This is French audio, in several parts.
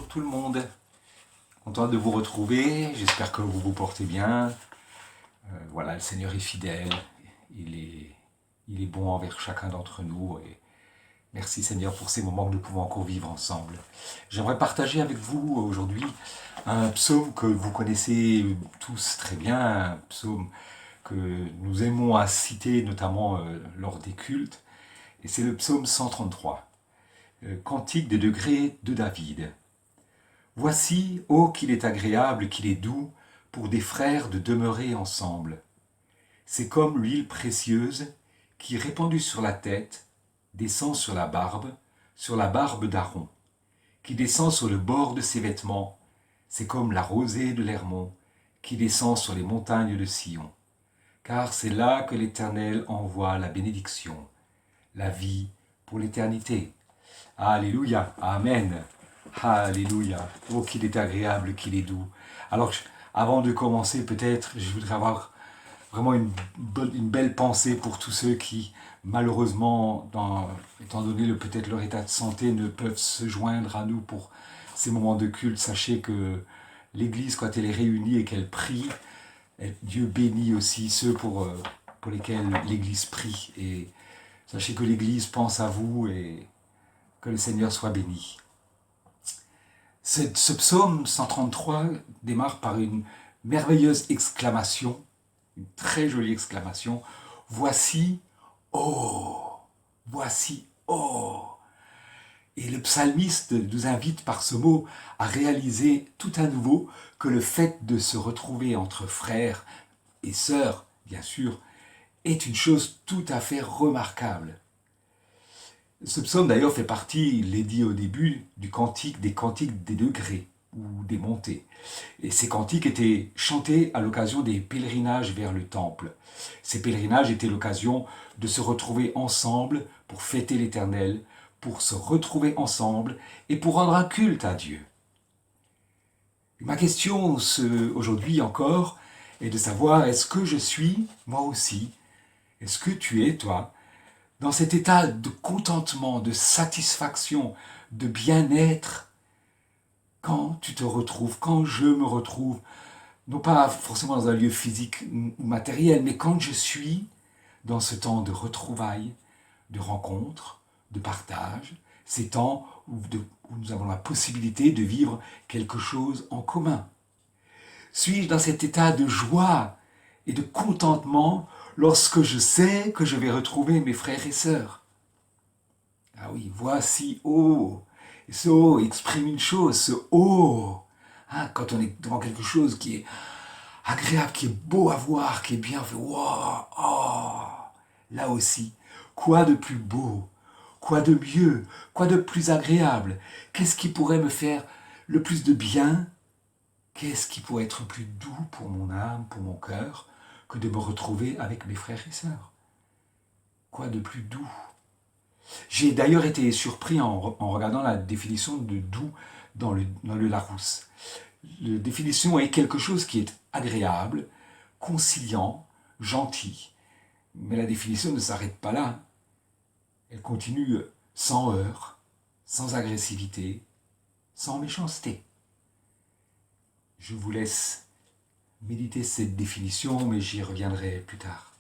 bonjour tout le monde. Content de vous retrouver, j'espère que vous vous portez bien. Voilà, le Seigneur est fidèle, il est bon envers chacun d'entre nous. Et merci Seigneur pour ces moments que nous pouvons encore vivre ensemble. J'aimerais partager avec vous aujourd'hui un psaume que vous connaissez tous très bien, un psaume que nous aimons à citer notamment lors des cultes. Et c'est le psaume 133, Cantique des degrés de David. Voici, ô qu'il est agréable, qu'il est doux, pour des frères de demeurer ensemble. C'est comme l'huile précieuse qui, répandue sur la tête, descend sur la barbe d'Aaron, qui descend sur le bord de ses vêtements. C'est comme la rosée de l'Hermon, qui descend sur les montagnes de Sion. Car c'est là que l'Éternel envoie la bénédiction, la vie pour l'éternité. Alléluia, Amen. Alléluia. Oh, qu'il est agréable, qu'il est doux. Alors, avant de commencer, peut-être, je voudrais avoir vraiment une belle pensée pour tous ceux qui, malheureusement, étant donné peut-être leur état de santé, ne peuvent se joindre à nous pour ces moments de culte. Sachez que l'Église, quand elle est réunie et qu'elle prie, Dieu bénit aussi ceux pour lesquels l'Église prie. Et sachez que l'Église pense à vous et que le Seigneur soit béni. Ce psaume 133 démarre par une merveilleuse exclamation, une très jolie exclamation. Voici, oh, voici, oh. Et le psalmiste nous invite par ce mot à réaliser tout à nouveau que le fait de se retrouver entre frères et sœurs, bien sûr, est une chose tout à fait remarquable. Ce psaume d'ailleurs fait partie, il l'ai dit au début, des cantiques des degrés ou des montées. Et ces cantiques étaient chantés à l'occasion des pèlerinages vers le temple. Ces pèlerinages étaient l'occasion de se retrouver ensemble pour fêter l'Éternel, pour se retrouver ensemble et pour rendre un culte à Dieu. Et ma question aujourd'hui encore est de savoir, est-ce que je suis, moi aussi, est-ce que tu es, toi, dans cet état de contentement, de satisfaction, de bien-être, quand tu te retrouves, quand je me retrouve, non pas forcément dans un lieu physique ou matériel, mais quand je suis dans ce temps de retrouvailles, de rencontres, de partage, ces temps où nous avons la possibilité de vivre quelque chose en commun. Suis-je dans cet état de joie et de contentement lorsque je sais que je vais retrouver mes frères et sœurs? Ah oui, voici, oh. Et ce oh exprime une chose, ce oh. Hein, quand on est devant quelque chose qui est agréable, qui est beau à voir, qui est bien fait, wow, oh. Là aussi, quoi de plus beau? Quoi de mieux? Quoi de plus agréable? Qu'est-ce qui pourrait me faire le plus de bien? Qu'est-ce qui pourrait être plus doux pour mon âme, pour mon cœur, que de me retrouver avec mes frères et sœurs? Quoi de plus doux? J'ai d'ailleurs été surpris en regardant la définition de doux dans le Larousse. La définition est quelque chose qui est agréable, conciliant, gentil. Mais la définition ne s'arrête pas là. Elle continue sans heurts, sans agressivité, sans méchanceté. Je vous laisse méditer cette définition, mais j'y reviendrai plus tard.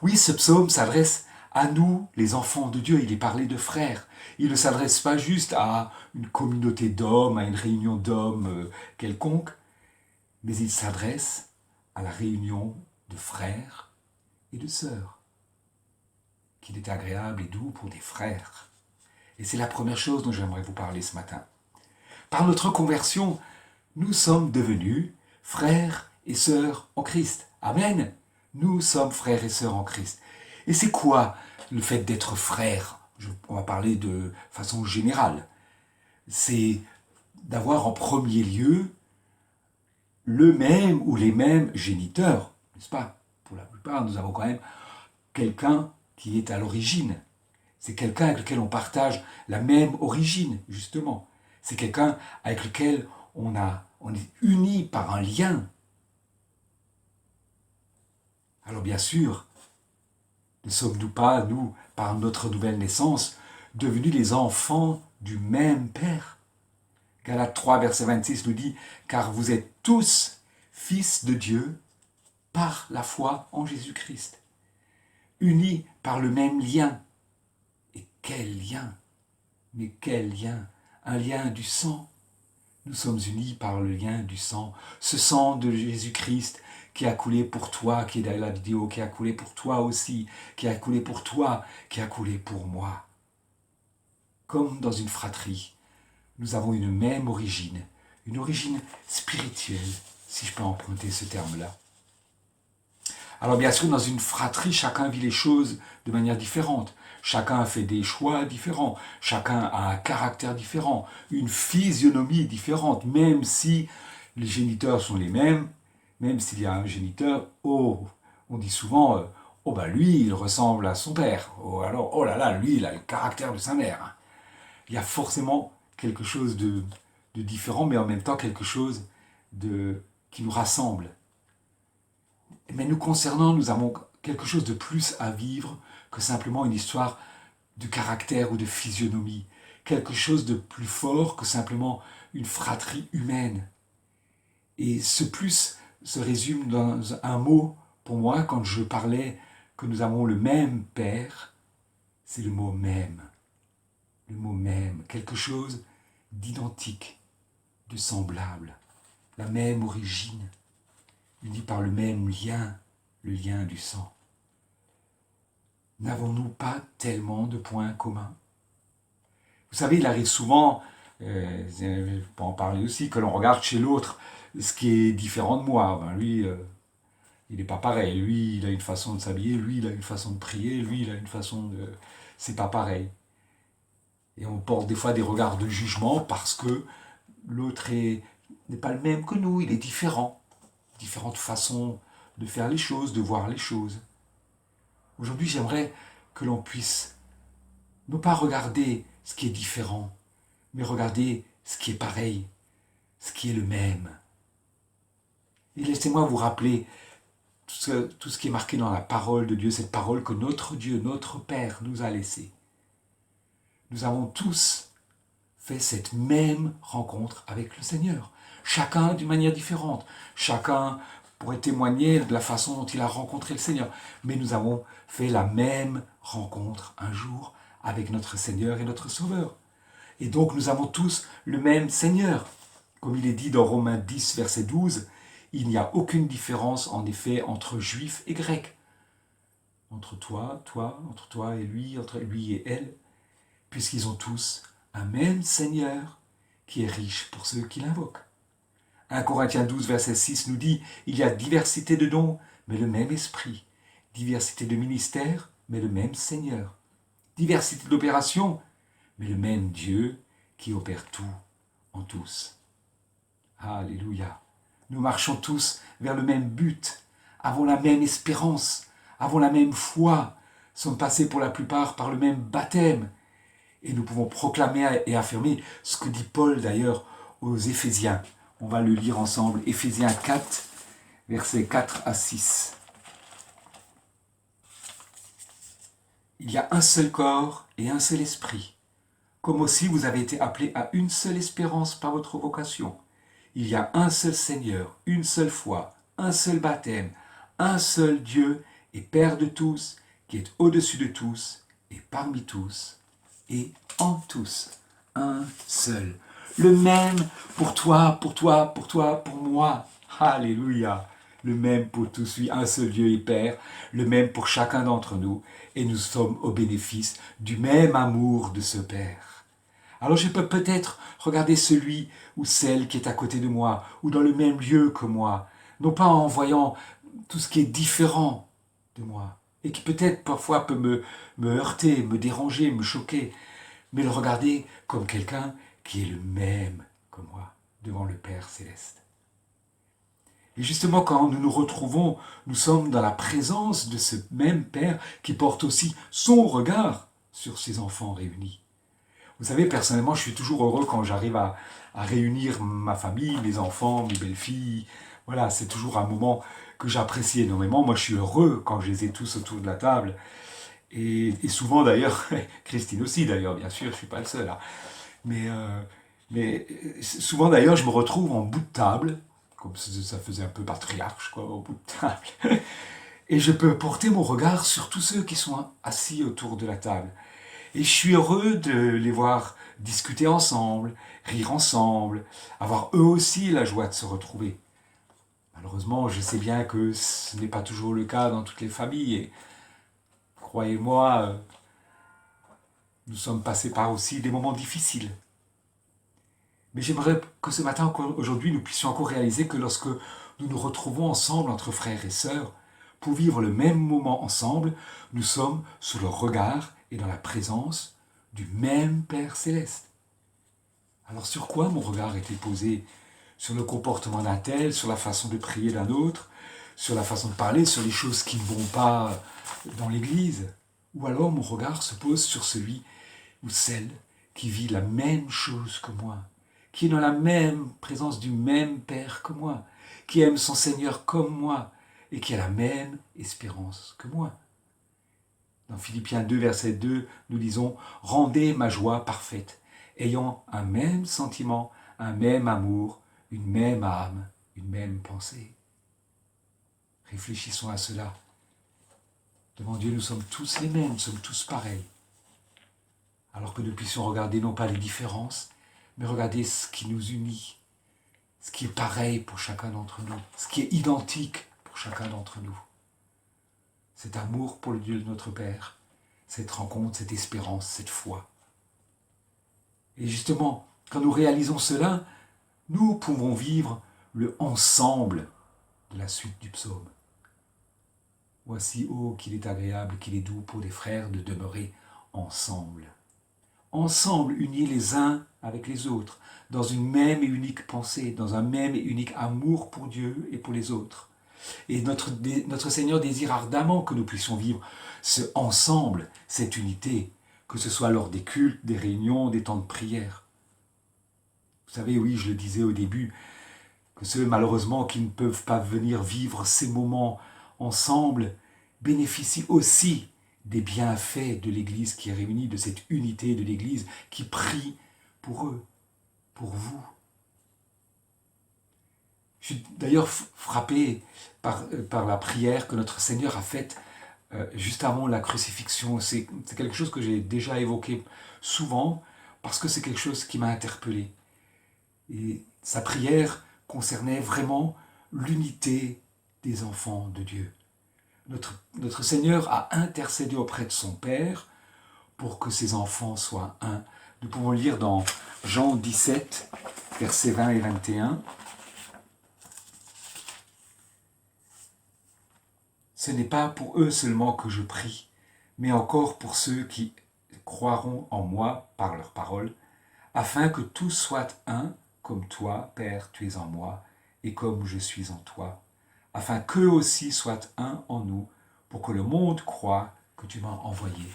Oui, ce psaume s'adresse à nous, les enfants de Dieu. Il est parlé de frères. Il ne s'adresse pas juste à une communauté d'hommes, à une réunion d'hommes quelconque, mais il s'adresse à la réunion de frères et de sœurs. Qu'il est agréable et doux pour des frères. Et c'est la première chose dont j'aimerais vous parler ce matin. Par notre conversion, nous sommes devenus frères et sœurs en Christ. Amen. Nous sommes frères et sœurs en Christ. Et c'est quoi le fait d'être frère? On va parler de façon générale. C'est d'avoir en premier lieu le même ou les mêmes géniteurs, n'est-ce pas? Pour la plupart, nous avons quand même quelqu'un qui est à l'origine. C'est quelqu'un avec lequel on partage la même origine, justement. C'est quelqu'un avec lequel on est unis par un lien. Alors bien sûr, ne sommes-nous pas, nous, par notre nouvelle naissance, devenus les enfants du même Père? Galates 3, verset 26 nous dit « Car vous êtes tous fils de Dieu par la foi en Jésus-Christ, unis par le même lien. » Et quel lien! Mais quel lien! Un lien du sang. Nous sommes unis par le lien du sang. Ce sang de Jésus-Christ qui a coulé pour toi, qui est derrière la vidéo, qui a coulé pour toi aussi, qui a coulé pour toi, qui a coulé pour moi. Comme dans une fratrie, nous avons une même origine, une origine spirituelle, si je peux emprunter ce terme-là. Alors bien sûr, dans une fratrie, chacun vit les choses de manière différente. Chacun fait des choix différents. Chacun a un caractère différent, une physionomie différente, même si les géniteurs sont les mêmes, même s'il y a un géniteur, oh, on dit souvent, oh bah lui, il ressemble à son père. Oh alors, oh là là, lui, il a le caractère de sa mère. Il y a forcément quelque chose de différent, mais en même temps quelque chose qui nous rassemble. Mais nous concernant, nous avons quelque chose de plus à vivre que simplement une histoire de caractère ou de physionomie. Quelque chose de plus fort que simplement une fratrie humaine. Et ce plus se résume dans un mot, pour moi, quand je parlais que nous avons le même Père, c'est le mot même. Le mot même, quelque chose d'identique, de semblable, la même origine, unis par le même lien, le lien du sang. N'avons-nous pas tellement de points communs? Vous savez, il arrive souvent, je peux en parler aussi, que l'on regarde chez l'autre ce qui est différent de moi. Ben lui, il n'est pas pareil. Lui, il a une façon de s'habiller, lui, il a une façon de prier, lui, il a une façon de... C'est pas pareil. Et on porte des fois des regards de jugement parce que l'autre n'est pas le même que nous, il est différent. Différentes façons de faire les choses, de voir les choses. Aujourd'hui, j'aimerais que l'on puisse non pas regarder ce qui est différent, mais regarder ce qui est pareil, ce qui est le même. Et laissez-moi vous rappeler tout ce qui est marqué dans la parole de Dieu, cette parole que notre Dieu, notre Père nous a laissée. Nous avons tous fait cette même rencontre avec le Seigneur. Chacun d'une manière différente. Chacun pourrait témoigner de la façon dont il a rencontré le Seigneur. Mais nous avons fait la même rencontre un jour avec notre Seigneur et notre Sauveur. Et donc nous avons tous le même Seigneur. Comme il est dit dans Romains 10, verset 12, il n'y a aucune différence en effet entre Juifs et Grecs. Entre toi et lui, entre lui et elle, puisqu'ils ont tous un même Seigneur qui est riche pour ceux qui l'invoquent. 1 Corinthiens 12, verset 6 nous dit « Il y a diversité de dons, mais le même esprit. Diversité de ministères, mais le même Seigneur. Diversité d'opérations, mais le même Dieu qui opère tout en tous. » Alléluia. Nous marchons tous vers le même but, avons la même espérance, avons la même foi, sommes passés pour la plupart par le même baptême. Et nous pouvons proclamer et affirmer ce que dit Paul d'ailleurs aux Éphésiens. On va le lire ensemble, Éphésiens 4, versets 4 à 6. Il y a un seul corps et un seul esprit, comme aussi vous avez été appelés à une seule espérance par votre vocation. Il y a un seul Seigneur, une seule foi, un seul baptême, un seul Dieu et Père de tous, qui est au-dessus de tous et parmi tous et en tous. Un seul. Le même pour toi, pour toi, pour toi, pour moi. Alléluia. Le même pour tous, oui, un seul Dieu et Père, le même pour chacun d'entre nous, et nous sommes au bénéfice du même amour de ce Père. Alors je peux peut-être regarder celui ou celle qui est à côté de moi, ou dans le même lieu que moi, non pas en voyant tout ce qui est différent de moi, et qui peut-être parfois peut me heurter, me déranger, me choquer, mais le regarder comme quelqu'un qui est le même que moi, devant le Père Céleste. Et justement, quand nous nous retrouvons, nous sommes dans la présence de ce même Père qui porte aussi son regard sur ses enfants réunis. Vous savez, personnellement, je suis toujours heureux quand j'arrive à réunir ma famille, mes enfants, mes belles-filles. Voilà, c'est toujours un moment que j'apprécie énormément. Moi, je suis heureux quand je les ai tous autour de la table. Et souvent, d'ailleurs, Christine aussi, d'ailleurs, bien sûr, je ne suis pas le seul. Hein. Mais Mais souvent d'ailleurs, je me retrouve en bout de table, comme ça faisait un peu patriarche, quoi, au bout de table. Et je peux porter mon regard sur tous ceux qui sont assis autour de la table. Et je suis heureux de les voir discuter ensemble, rire ensemble, avoir eux aussi la joie de se retrouver. Malheureusement, je sais bien que ce n'est pas toujours le cas dans toutes les familles. Et croyez-moi, nous sommes passés par aussi des moments difficiles. Mais j'aimerais que ce matin, aujourd'hui, nous puissions encore réaliser que lorsque nous nous retrouvons ensemble entre frères et sœurs, pour vivre le même moment ensemble, nous sommes sous le regard et dans la présence du même Père céleste. Alors sur quoi mon regard est-il posé? Sur le comportement d'un tel, sur la façon de prier d'un autre, sur la façon de parler, sur les choses qui ne vont pas dans l'Église? Ou alors mon regard se pose sur celui ou celle qui vit la même chose que moi, qui est dans la même présence du même Père que moi, qui aime son Seigneur comme moi et qui a la même espérance que moi. Dans Philippiens 2, verset 2, nous disons « Rendez ma joie parfaite, ayant un même sentiment, un même amour, une même âme, une même pensée. » Réfléchissons à cela. Devant Dieu, nous sommes tous les mêmes, nous sommes tous pareils. Alors que nous puissions regarder non pas les différences, mais regarder ce qui nous unit, ce qui est pareil pour chacun d'entre nous, ce qui est identique pour chacun d'entre nous. Cet amour pour le Dieu de notre Père, cette rencontre, cette espérance, cette foi. Et justement, quand nous réalisons cela, nous pouvons vivre le ensemble de la suite du psaume. Voici, oh, qu'il est agréable, qu'il est doux pour des frères de demeurer ensemble. Ensemble, unis les uns avec les autres, dans une même et unique pensée, dans un même et unique amour pour Dieu et pour les autres. Et notre Seigneur désire ardemment que nous puissions vivre ce ensemble, cette unité, que ce soit lors des cultes, des réunions, des temps de prière. Vous savez, oui, je le disais au début, que ceux malheureusement qui ne peuvent pas venir vivre ces moments ensemble bénéficient aussi des bienfaits de l'Église qui est réunie, de cette unité de l'Église qui prie pour eux, pour vous. Je suis d'ailleurs frappé par la prière que notre Seigneur a faite juste avant la crucifixion. C'est quelque chose que j'ai déjà évoqué souvent parce que c'est quelque chose qui m'a interpellé. Et sa prière concernait vraiment l'unité des enfants de Dieu. Notre Seigneur a intercédé auprès de son Père pour que ses enfants soient un. Nous pouvons lire dans Jean 17, versets 20 et 21. Ce n'est pas pour eux seulement que je prie, mais encore pour ceux qui croiront en moi par leur parole, afin que tous soient un, comme toi, Père, tu es en moi, et comme je suis en toi, afin qu'eux aussi soient un en nous, pour que le monde croie que tu m'as envoyé.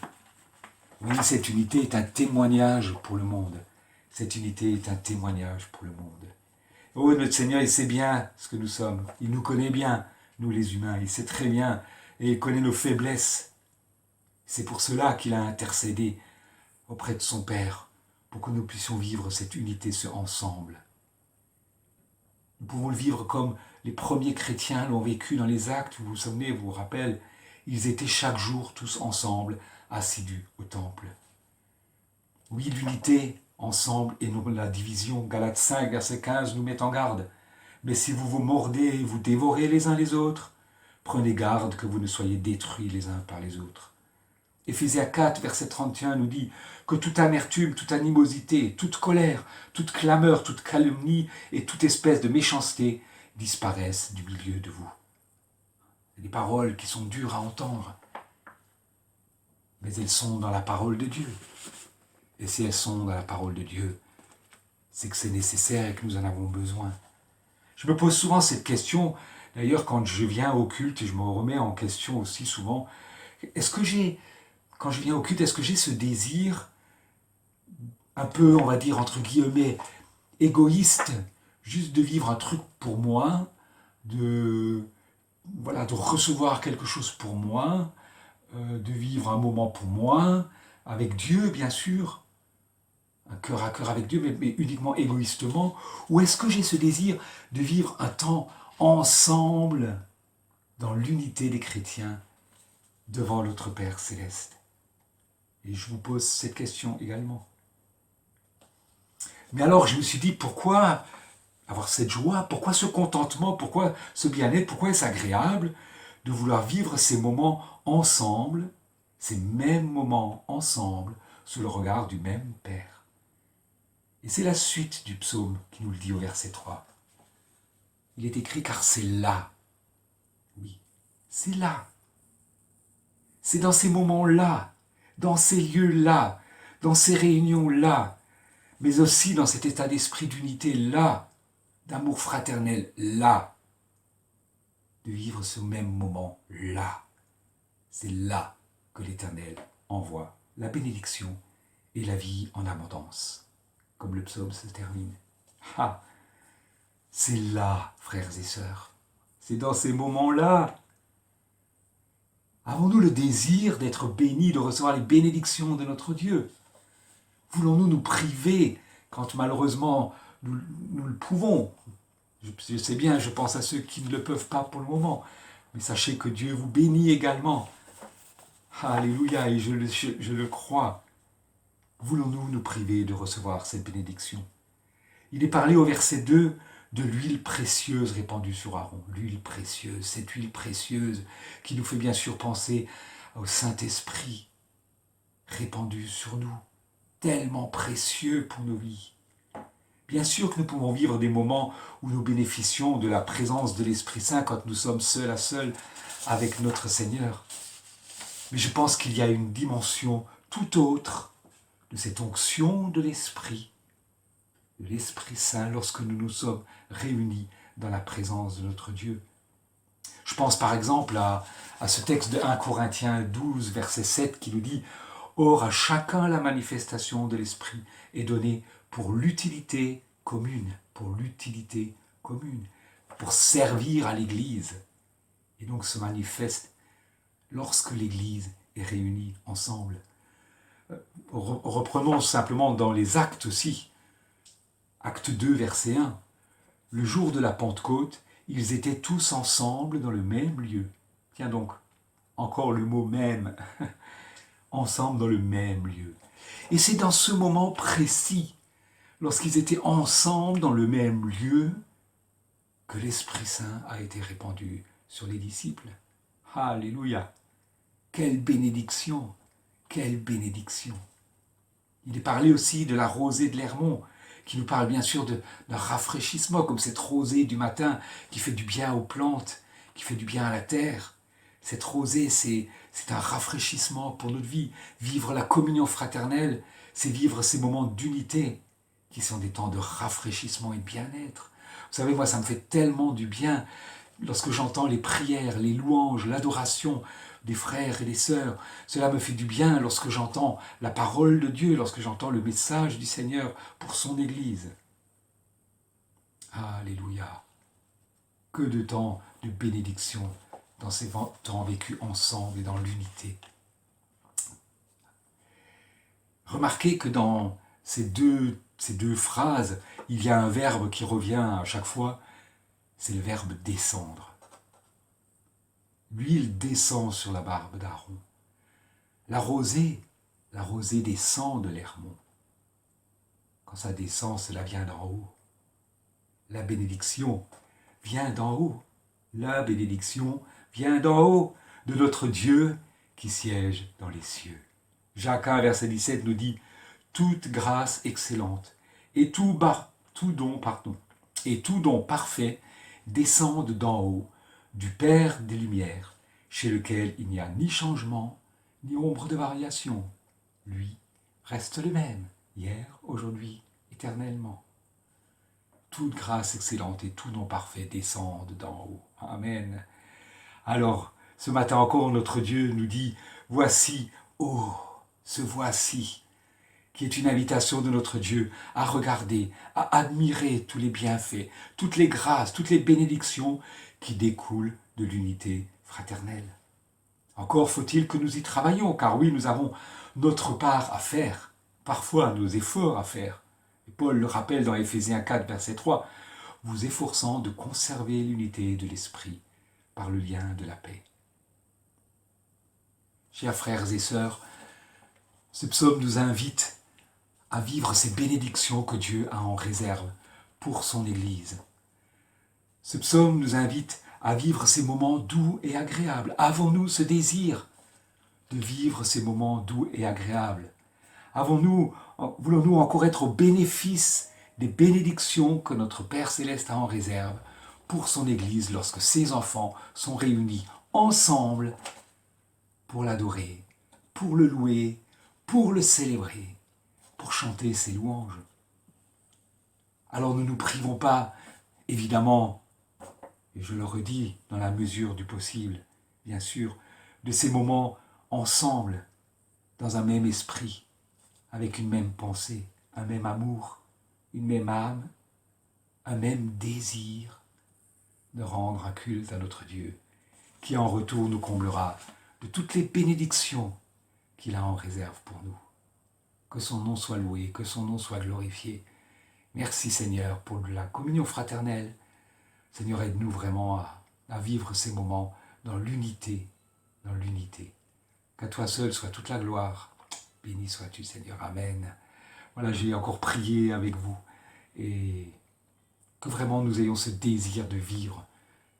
Oui, cette unité est un témoignage pour le monde. Cette unité est un témoignage pour le monde. Oh, notre Seigneur, il sait bien ce que nous sommes. Il nous connaît bien, nous les humains. Il sait très bien et il connaît nos faiblesses. C'est pour cela qu'il a intercédé auprès de son Père, pour que nous puissions vivre cette unité, ce ensemble. Nous pouvons le vivre comme les premiers chrétiens l'ont vécu dans les actes, vous vous souvenez, vous vous rappelez, ils étaient chaque jour tous ensemble, assidus au temple. Oui, l'unité ensemble et non la division. Galates 5, verset 15 nous met en garde. Mais si vous vous mordez et vous dévorez les uns les autres, prenez garde que vous ne soyez détruits les uns par les autres. Éphésiens 4, verset 31 nous dit que toute amertume, toute animosité, toute colère, toute clameur, toute calomnie et toute espèce de méchanceté disparaissent du milieu de vous. Des paroles qui sont dures à entendre, mais elles sont dans la parole de Dieu. Et si elles sont dans la parole de Dieu, c'est que c'est nécessaire et que nous en avons besoin. Je me pose souvent cette question, d'ailleurs quand je viens au culte, et je me remets en question aussi souvent, quand je viens au culte, est-ce que j'ai ce désir un peu, on va dire, entre guillemets, égoïste, juste de vivre un truc pour moi, de recevoir quelque chose pour moi, de vivre un moment pour moi, avec Dieu bien sûr, un cœur à cœur avec Dieu, mais uniquement égoïstement, ou est-ce que j'ai ce désir de vivre un temps ensemble dans l'unité des chrétiens devant notre Père céleste? Et je vous pose cette question également. Mais alors je me suis dit, pourquoi avoir cette joie, pourquoi ce contentement, pourquoi ce bien-être, pourquoi est-ce agréable de vouloir vivre ces moments ensemble, ces mêmes moments ensemble, sous le regard du même Père? Et c'est la suite du psaume qui nous le dit au verset 3. Il est écrit, car c'est là, oui, c'est là, c'est dans ces moments-là, dans ces lieux-là, dans ces réunions-là, mais aussi dans cet état d'esprit d'unité-là, d'amour fraternel là, de vivre ce même moment là. C'est là que l'Éternel envoie la bénédiction et la vie en abondance, comme le psaume se termine. Ah, c'est là, frères et sœurs, c'est dans ces moments-là. Avons-nous le désir d'être bénis, de recevoir les bénédictions de notre Dieu? Voulons-nous nous priver quand malheureusement nous le pouvons? Je sais bien, je pense à ceux qui ne le peuvent pas pour le moment, mais sachez que Dieu vous bénit également. Alléluia, et je le crois. Voulons-nous nous priver de recevoir cette bénédiction? Il est parlé au verset 2 de l'huile précieuse répandue sur Aaron. L'huile précieuse, cette huile précieuse qui nous fait bien sûr penser au Saint-Esprit répandu sur nous, tellement précieux pour nos vies. Bien sûr que nous pouvons vivre des moments où nous bénéficions de la présence de l'Esprit Saint quand nous sommes seuls à seul avec notre Seigneur. Mais je pense qu'il y a une dimension tout autre de cette onction de l'Esprit Saint lorsque nous nous sommes réunis dans la présence de notre Dieu. Je pense par exemple à ce texte de 1 Corinthiens 12, verset 7 qui nous dit « Or à chacun la manifestation de l'Esprit est donnée pour l'utilité commune, pour servir à l'Église. » Et donc se manifeste lorsque l'Église est réunie ensemble. Reprenons simplement dans les actes aussi. Acte 2, verset 1. Le jour de la Pentecôte, ils étaient tous ensemble dans le même lieu. Tiens donc, encore le mot même. Ensemble dans le même lieu. Et c'est dans ce moment précis, lorsqu'ils étaient ensemble dans le même lieu, que l'Esprit Saint a été répandu sur les disciples. Alléluia! Quelle bénédiction! Quelle bénédiction! Il est parlé aussi de la rosée de l'Hermon, qui nous parle bien sûr d'un rafraîchissement, comme cette rosée du matin qui fait du bien aux plantes, qui fait du bien à la terre. Cette rosée, c'est un rafraîchissement pour notre vie. Vivre la communion fraternelle, c'est vivre ces moments d'unité, qui sont des temps de rafraîchissement et de bien-être. Vous savez, moi, ça me fait tellement du bien lorsque j'entends les prières, les louanges, l'adoration des frères et des sœurs. Cela me fait du bien lorsque j'entends la parole de Dieu, lorsque j'entends le message du Seigneur pour son Église. Alléluia! Que de temps de bénédiction dans ces temps vécus ensemble et dans l'unité. Remarquez que dans ces deux phrases, il y a un verbe qui revient à chaque fois, c'est le verbe descendre. L'huile descend sur la barbe d'Aaron. La rosée descend de l'Hermon. Quand ça descend, cela vient d'en haut. La bénédiction vient d'en haut. La bénédiction vient d'en haut, de notre Dieu qui siège dans les cieux. Jacques 1, verset 17 nous dit « Toute grâce excellente et tout don parfait descendent d'en haut, du Père des Lumières, chez lequel il n'y a ni changement, ni ombre de variation. Lui reste le même, hier, aujourd'hui, éternellement. Toute grâce excellente et tout don parfait descendent d'en haut. Amen. » Alors, ce matin encore, notre Dieu nous dit « Voici, oh, ce voici » qui est une invitation de notre Dieu à regarder, à admirer tous les bienfaits, toutes les grâces, toutes les bénédictions qui découlent de l'unité fraternelle. Encore faut-il que nous y travaillions, car oui, nous avons notre part à faire. parfois nos efforts à faire. Et Paul le rappelle dans Éphésiens 4, verset 3, vous efforçant de conserver l'unité de l'esprit par le lien de la paix. Chers frères et sœurs, ce psaume nous invite à vivre ces bénédictions que Dieu a en réserve pour son Église. Ce psaume nous invite à vivre ces moments doux et agréables. Avons-nous ce désir de vivre ces moments doux et agréables? Voulons-nous encore être au bénéfice des bénédictions que notre Père Céleste a en réserve pour son Église lorsque ses enfants sont réunis ensemble pour l'adorer, pour le louer, pour le célébrer, pour chanter ses louanges? Alors ne nous privons pas, évidemment, et je le redis, dans la mesure du possible, bien sûr, de ces moments ensemble, dans un même esprit, avec une même pensée, un même amour, une même âme, un même désir de rendre un culte à notre Dieu, qui en retour nous comblera de toutes les bénédictions qu'il a en réserve pour nous. Que son nom soit loué, que son nom soit glorifié. Merci Seigneur pour la communion fraternelle. Seigneur, aide-nous vraiment à vivre ces moments dans l'unité, dans l'unité. Qu'à toi seul soit toute la gloire. Béni sois-tu Seigneur, Amen. Voilà, j'ai encore prié avec vous et que vraiment nous ayons ce désir de vivre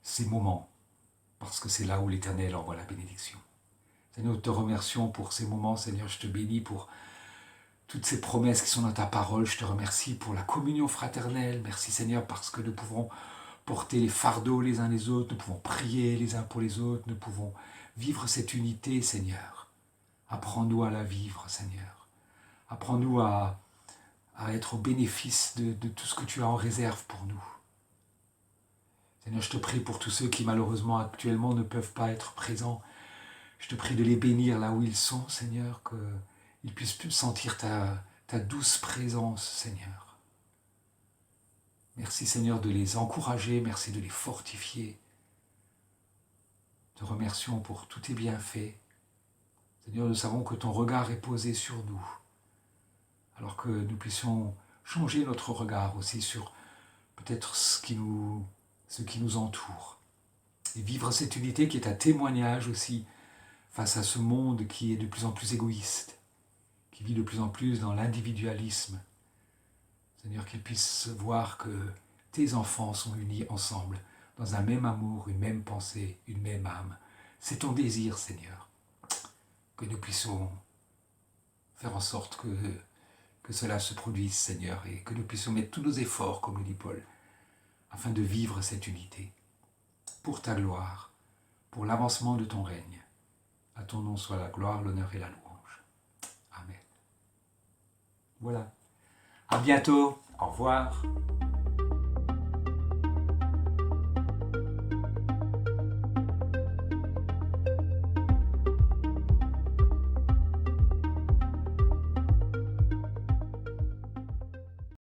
ces moments parce que c'est là où l'Éternel envoie la bénédiction. Seigneur, nous te remercions pour ces moments. Seigneur, je te bénis pour toutes ces promesses qui sont dans ta parole. Je te remercie pour la communion fraternelle. Merci Seigneur parce que nous pouvons porter les fardeaux les uns les autres, nous pouvons prier les uns pour les autres, nous pouvons vivre cette unité, Seigneur. Apprends-nous à la vivre, Seigneur. Apprends-nous à être au bénéfice de tout ce que tu as en réserve pour nous. Seigneur, je te prie pour tous ceux qui malheureusement actuellement ne peuvent pas être présents. Je te prie de les bénir là où ils sont, Seigneur, qu'ils puissent sentir ta douce présence, Seigneur. Merci Seigneur de les encourager, merci de les fortifier. Te remercions pour tous tes bienfaits. Seigneur, nous savons que ton regard est posé sur nous, alors que nous puissions changer notre regard aussi sur peut-être ce qui nous entoure. Et vivre cette unité qui est un témoignage aussi face à ce monde qui est de plus en plus égoïste, qui vit de plus en plus dans l'individualisme. Seigneur, qu'ils puissent voir que tes enfants sont unis ensemble, dans un même amour, une même pensée, une même âme. C'est ton désir, Seigneur, que nous puissions faire en sorte que cela se produise, Seigneur, et que nous puissions mettre tous nos efforts, comme le dit Paul, afin de vivre cette unité, pour ta gloire, pour l'avancement de ton règne. À ton nom soit la gloire, l'honneur et la louange. Amen. Voilà. À bientôt. Au revoir.